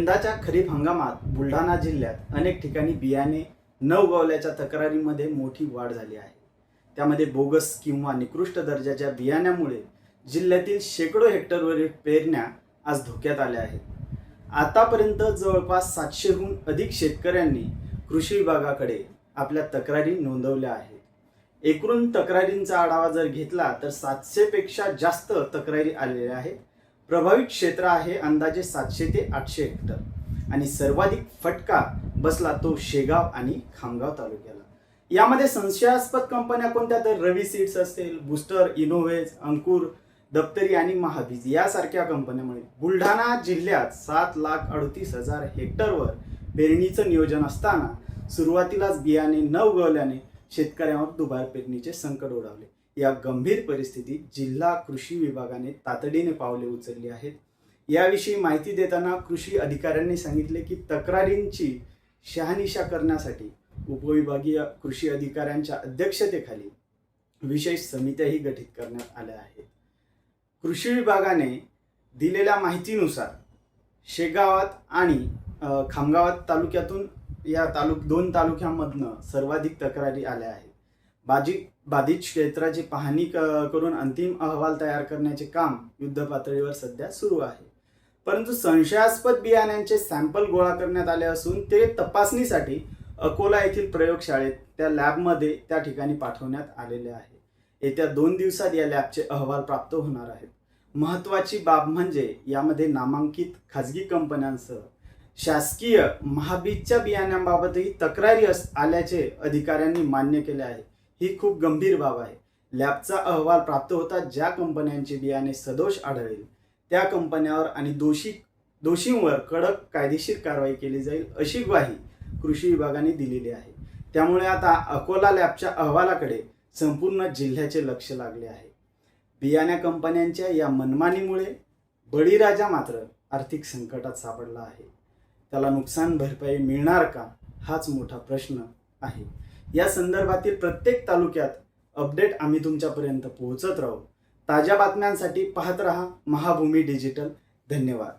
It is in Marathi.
यंदाच्या खरीप हंगामात बुलढाणा जिल्ह्यात अनेक ठिकाणी बियाणे न उगवल्याच्या तक्रारींमध्ये मोठी वाढ झाली आहे। त्यामध्ये बोगस किंवा निकृष्ट दर्जाच्या बियाण्यामुळे जिल्ह्यातील शेकडो हेक्टरवरील पेरण्या आज धोक्यात आल्या आहेत। आतापर्यंत जवळपास 700हून अधिक शेतकऱ्यांनी कृषी विभागाकडे आपल्या तक्रारी नोंदवल्या आहेत। एकूण तक्रारींचा आढावा जर घेतला तर 700 पेक्षा जास्त तक्रारी आलेल्या आहेत। प्रभावित क्षेत्र आहे अंदाजे 700 ते 800 हेक्टर आणि सर्वाधिक फटका बसला तो शेगाव आणि खामगाव तालुक्याला। यामध्ये संशयास्पद कंपन्या कोणत्या तर रवी सीड्स असेल, बूस्टर, इनोव्हेज, अंकुर, दप्तरी आणि महाबीज यासारख्या कंपन्यामुळे बुलढाणा जिल्ह्यात 7,38,000 हेक्टरवर पेरणीचं नियोजन असताना सुरुवातीलाच बियाणे न उगवल्याने शेतकऱ्यांवर दुबार पेरणीचे संकट ओढावले। या गंभीर परिस्थितीत जिल्हा कृषी विभागाने तातडीने पावले उचलली आहेत। याविषयी माहिती देताना कृषी अधिकाऱ्यांनी सांगितले की तक्रारींची शहानिशा करण्यासाठी उपविभागीय कृषी अधिकाऱ्यांच्या अध्यक्षतेखाली विशेष समित्याही गठीत करण्यात आल्या आहेत। कृषी विभागाने दिलेल्या माहितीनुसार शेगावात आणि खामगाव तालुक्यातून या दोन तालुक्यांमधनं सर्वाधिक तक्रारी आल्या आहेत। बाधित क्षेत्राची पाहणी करून अंतिम अहवाल तयार करण्याचे काम युद्धपातळीवर सध्या सुरू आहे। परंतु संशयास्पद बियाण्यांचे सॅम्पल गोळा करण्यात आले असून ते तपासणीसाठी अकोला येथील प्रयोगशाळेत त्या लॅबमध्ये त्या ठिकाणी पाठवण्यात आलेले आहे। येत्या 2 दिवसात या लॅबचे अहवाल प्राप्त होणार आहेत। महत्त्वाची बाब म्हणजे यामध्ये नामांकित खाजगी कंपन्यांसह शासकीय महाबीजच्या बियाण्यांबाबतही तक्रारी आल्याचे अधिकाऱ्यांनी मान्य केले आहे। ही खूप गंभीर बाब आहे। लॅबचा अहवाल प्राप्त होता ज्या कंपन्यांचे बियाणे सदोष आढळेल त्या कंपन्यांवर आणि दोषींवर कडक कायदेशीर कारवाई केली जाईल अशी ग्वाही कृषी विभागाने दिलेली आहे। त्यामुळे आता अकोला लॅबच्या अहवालाकडे संपूर्ण जिल्ह्याचे लक्ष लागले आहे। बियाण्या कंपन्यांच्या या मनमानीमुळे बळीराजा मात्र आर्थिक संकटात सापडला आहे। त्याला नुकसान भरपाई मिळणार का हाच मोठा प्रश्न आहे। या संदर्भातील प्रत्येक तालुक्यात अपडेट आम्ही तुमच्यापर्यंत पोहोचत राहू। ताज्या बातम्यांसाठी पाहत रहा महाभूमी डिजिटल। धन्यवाद।